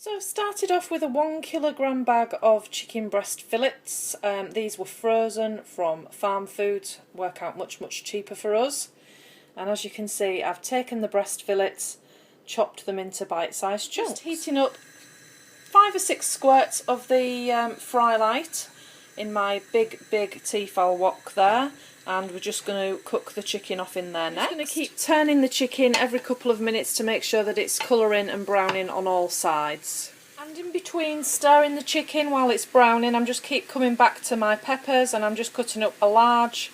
So I've started off with a 1 kilogram bag of chicken breast fillets. These were frozen from Farm Foods, work out much cheaper for us. And as you can see, I've taken the breast fillets, chopped them into bite-sized chunks. Just heating up 5 or 6 squirts of the fry light in my big Tefal wok there. And we're just going to cook the chicken off in there next. I'm going to keep turning the chicken every couple of minutes to make sure that it's colouring and browning on all sides. And in between stirring the chicken while it's browning, I'm just keep coming back to my peppers, and I'm just cutting up a large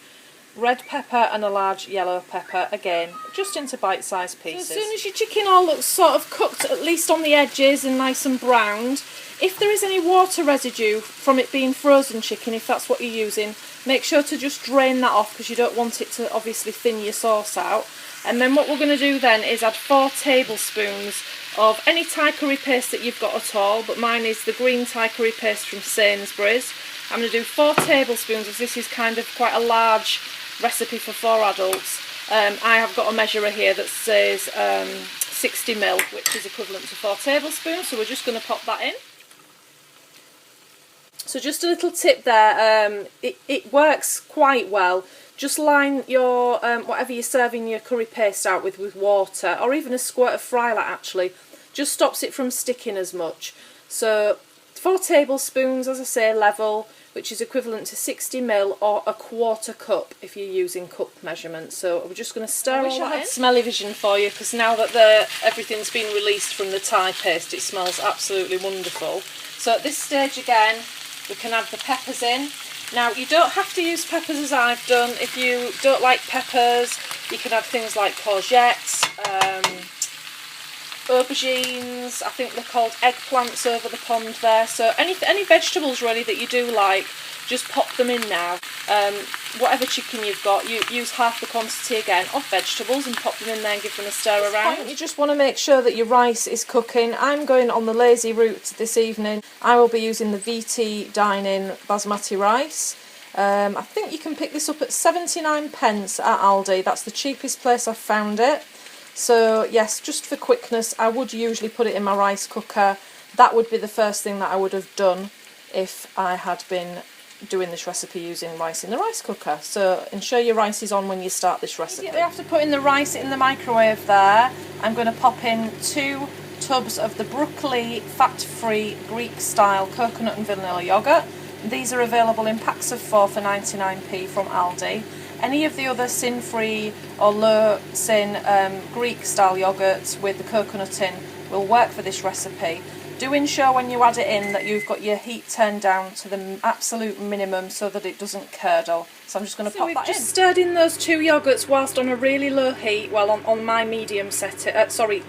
red pepper and a large yellow pepper, again, just into bite-sized pieces. So as soon as your chicken all looks sort of cooked, at least on the edges and nice and browned, if there is any water residue from it being frozen chicken, if that's what you're using, make sure to just drain that off, because you don't want it to obviously thin your sauce out. And then what we're going to do then is add 4 tablespoons of any Thai curry paste that you've got at all, but mine is the green Thai curry paste from Sainsbury's. I'm going to do 4 tablespoons, as this is kind of quite a large recipe for 4 adults. I have got a measurer here that says 60 ml, which is equivalent to 4 tablespoons, so we're just going to pop that in. So just a little tip there, it works quite well. Just line your whatever you're serving your curry paste out with water, or even a squirt of fry light actually, just stops it from sticking as much. So 4 tablespoons, as I say, level, which is equivalent to 60 ml or a 1/4 cup if you're using cup measurements. So we're just going to stir all that in. I wish I had smelly vision for you, because now that everything's been released from the Thai paste, it smells absolutely wonderful. So at this stage again, we can add the peppers in. Now, you don't have to use peppers as I've done. If you don't like peppers, you can add things like courgettes, aubergines, I think they're called eggplants over the pond there. So any vegetables really that you do like, just pop them in now. Whatever chicken you've got, you use half the quantity again of vegetables and pop them in there and give them a stir around. You just want to make sure that your rice is cooking. I'm going on the lazy route this evening. I will be using the VT Dining basmati rice. I think you can pick this up at 79p at Aldi. That's the cheapest place I've found it. So yes, just for quickness, I would usually put it in my rice cooker. That would be the first thing that I would have done if I had been doing this recipe using rice in the rice cooker. So ensure your rice is on when you start this recipe. After putting the rice in the microwave there, I'm going to pop in 2 tubs of the Brooklea fat-free Greek-style coconut and vanilla yoghurt. These are available in packs of 4 for 99p from Aldi. Any of the other sin-free or low-sin Greek-style yoghurts with the coconut in will work for this recipe. Do ensure when you add it in that you've got your heat turned down to the absolute minimum so that it doesn't curdle. So I'm just going to pop that in. We've just stirred in those 2 yoghurts whilst on a really low heat, well on my medium setting,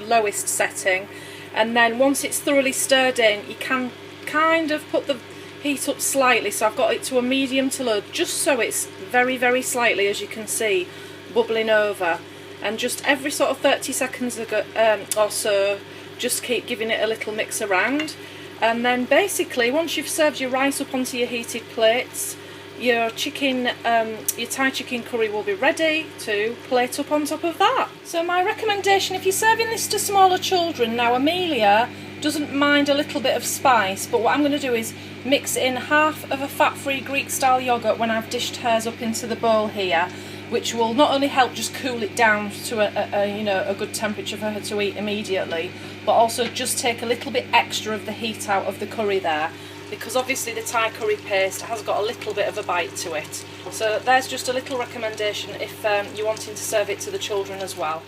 lowest setting. And then once it's thoroughly stirred in, you can kind of put the heat up slightly. So I've got it to a medium to low, just so it's very slightly, as you can see, bubbling over. And just every sort of 30 seconds or so, just keep giving it a little mix around. And then basically, once you've served your rice up onto your heated plates, your Thai chicken curry will be ready to plate up on top of that. So my recommendation, if you're serving this to smaller children, now Amelia doesn't mind a little bit of spice, but what I'm going to do is mix in half of a fat-free Greek-style yoghurt when I've dished hers up into the bowl here, which will not only help just cool it down to a good temperature for her to eat immediately, but also just take a little bit extra of the heat out of the curry there, because obviously the Thai curry paste has got a little bit of a bite to it. So there's just a little recommendation if you're wanting to serve it to the children as well.